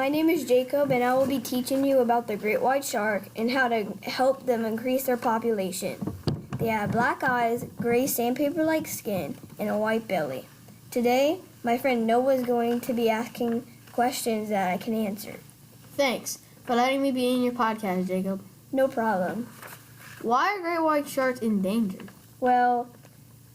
My name is Jacob, and I will be teaching you about the great white shark and how to help them increase their population. They have black eyes, gray sandpaper-like skin, and a white belly. Today, my friend Noah is going to be asking questions that I can answer. Thanks for letting me be in your podcast, Jacob. No problem. Why are great white sharks endangered? Well,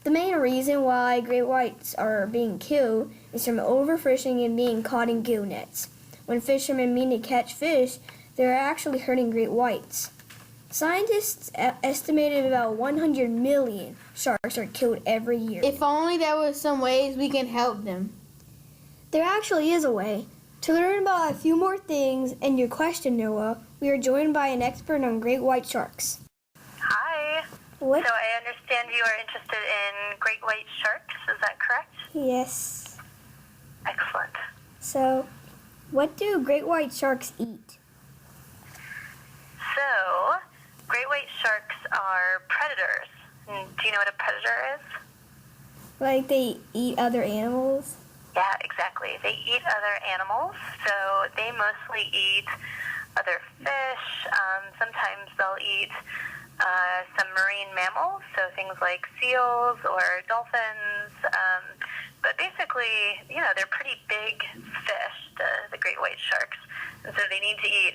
the main reason why great whites are being killed is from overfishing and being caught in gill nets. When fishermen mean to catch fish, they're actually hurting great whites. Scientists estimated about 100 million sharks are killed every year. If only there were some ways we can help them. There actually is a way. To learn about a few more things and your question, Noah, we are joined by an expert on great white sharks. Hi. What? So I understand you are interested in great white sharks, is that correct? Yes. Excellent. So, what do great white sharks eat? So, great white sharks are predators. Do you know what a predator is? Like they eat other animals? Yeah, exactly. They eat other animals, so they mostly eat other fish. Sometimes they'll eat some marine mammals, so things like seals or dolphins. But basically, they're pretty big fish, the great white sharks. And so they need to eat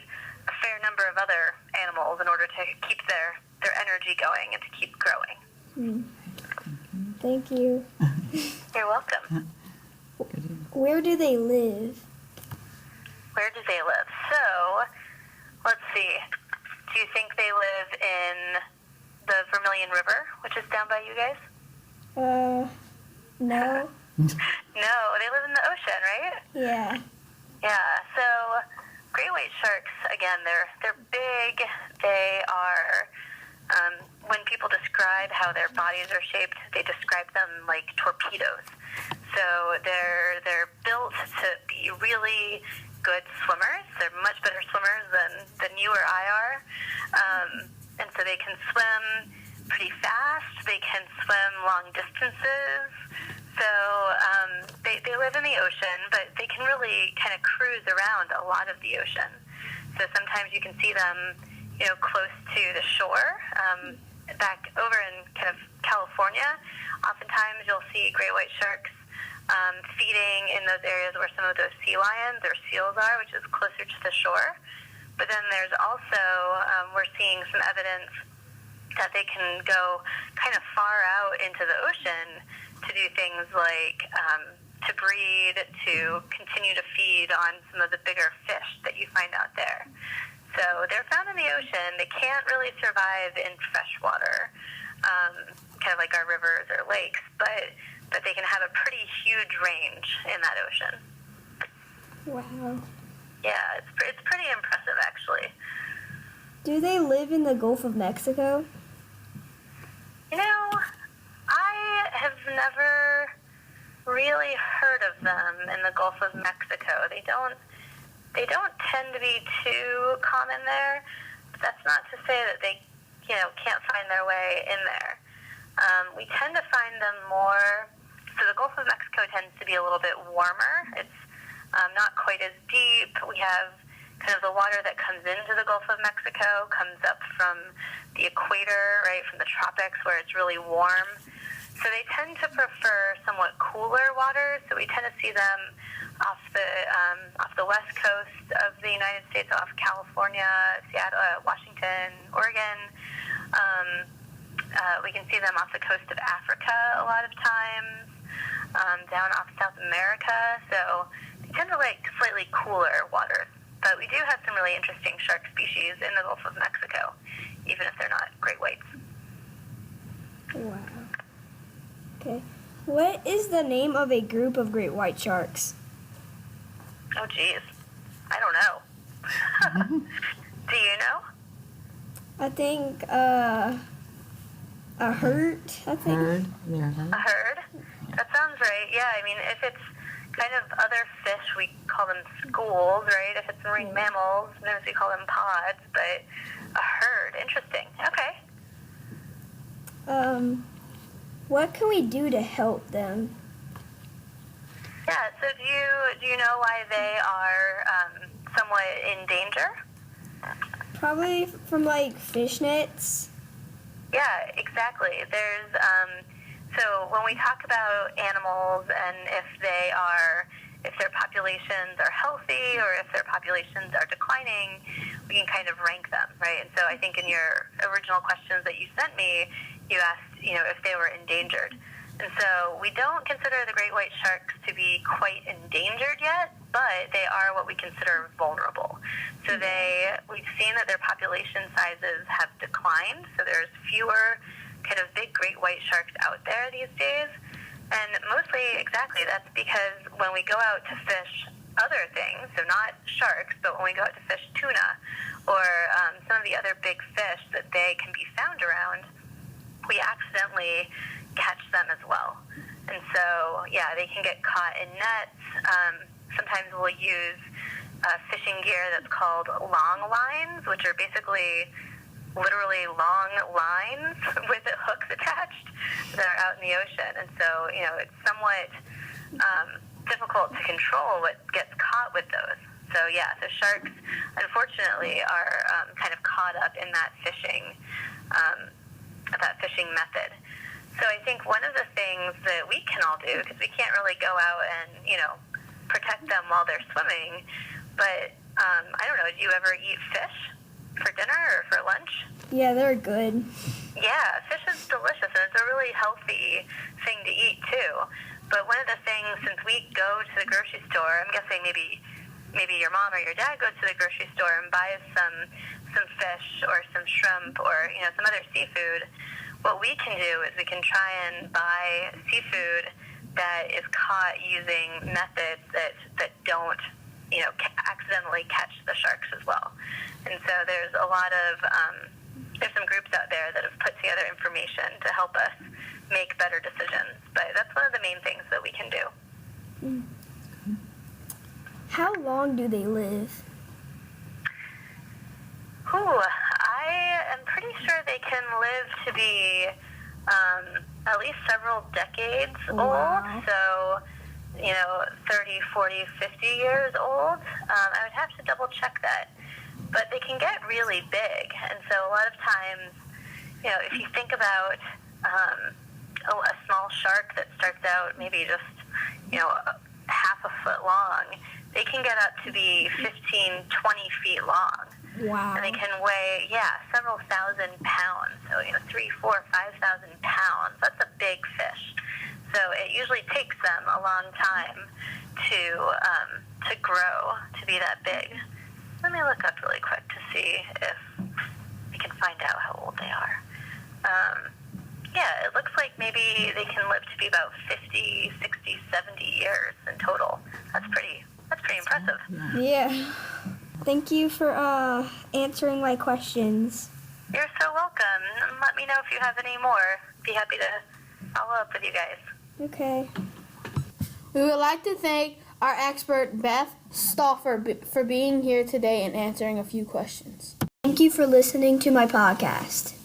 a fair number of other animals in order to keep their energy going and to keep growing. Thank you. You're welcome. Where do they live? Where do they live? So, let's see. Do you think they live in the Vermilion River, which is down by you guys? No. No, they live in the ocean, right? Yeah. Yeah, so great white sharks, again, they're big. They are, when people describe how their bodies are shaped, they describe them like torpedoes. So they're built to be really good swimmers. They're much better swimmers than you or I are. And so they can swim pretty fast. They can swim long distances. So they live in the ocean, but they can really kind of cruise around a lot of the ocean. So sometimes you can see them, close to the shore. Back over in kind of California, oftentimes you'll see great white sharks feeding in those areas where some of those sea lions or seals are, which is closer to the shore. But then there's also, we're seeing some evidence that they can go kind of far out into the ocean to do things like to breed, to continue to feed on some of the bigger fish that you find out there. So they're found in the ocean. They can't really survive in fresh water, kind of like our rivers or lakes, but they can have a pretty huge range in that ocean. Wow. Yeah, it's pretty impressive, actually. Do they live in the Gulf of Mexico? I have never really heard of them in the Gulf of Mexico. They don't tend to be too common there, but that's not to say that they, can't find their way in there. We tend to find them more, so the Gulf of Mexico tends to be a little bit warmer. It's not quite as deep. We have kind of the water that comes into the Gulf of Mexico comes up from the equator, right, from the tropics where it's really warm. So they tend to prefer somewhat cooler waters. So we tend to see them off the west coast of the United States, off California, Seattle, Washington, Oregon. We can see them off the coast of Africa a lot of times, down off South America. So they tend to like slightly cooler waters. But we do have some really interesting shark species in the Gulf of Mexico, even if they're not great whites. Wow. Okay. What is the name of a group of great white sharks? Oh, geez. I don't know. Do you know? I think, a herd, I think. Herd? Yeah. A herd? That sounds right. Yeah, I mean, if it's kind of other fish, we call them schools, right? If it's marine mammals, sometimes we call them pods, but a herd. Interesting. Okay. What can we do to help them? Yeah, so do you know why they are somewhat in danger? Probably from like fish nets. Yeah, exactly. There's so when we talk about animals and if their populations are healthy or if their populations are declining, we can kind of rank them, right? And so I think in your original questions that you sent me, you asked, if they were endangered. And so we don't consider the great white sharks to be quite endangered yet, but they are what we consider vulnerable. So we've seen that their population sizes have declined, so there's fewer kind of big great white sharks out there these days. And mostly, exactly, that's because when we go out to fish other things, so not sharks, but when we go out to fish tuna or some of the other big fish that they can be found around, we accidentally catch them as well. And so, yeah, they can get caught in nets. Sometimes we'll use fishing gear that's called long lines, which are basically literally long lines with hooks attached that are out in the ocean. And so, it's somewhat difficult to control what gets caught with those. So, yeah, the sharks, unfortunately, are kind of caught up in that fishing method. So I think one of the things that we can all do, because we can't really go out and, protect them while they're swimming, but I don't know, do you ever eat fish for dinner or for lunch? Yeah, they're good. Yeah, fish is delicious, and it's a really healthy thing to eat, too. But one of the things, since we go to the grocery store, I'm guessing maybe your mom or your dad goes to the grocery store and buys some fish or some shrimp or, some other seafood, what we can do is we can try and buy seafood that is caught using methods that don't, accidentally catch the sharks as well. And so there's a lot of, there's some groups out there that have put together information to help us make better decisions. But that's one of the main things that we can do. How long do they live? I am pretty sure they can live to be at least several decades old. So, 30, 40, 50 years old. I would have to double check that. But they can get really big. And so a lot of times, if you think about a small shark that starts out maybe just, half a foot long, they can get up to be 15, 20 feet long. Wow. And they can weigh, several thousand pounds. So, 3, 4, 5,000 pounds. That's a big fish. So it usually takes them a long time to grow to be that big. Let me look up really quick to see if we can find out how old they are. It looks like maybe they can live to be about 50, 60, 70 years in total. That's pretty impressive. Yeah. Thank you for answering my questions. You're so welcome. Let me know if you have any more. Be happy to follow up with you guys. Okay. We would like to thank our expert, Beth Stauffer, for being here today and answering a few questions. Thank you for listening to my podcast.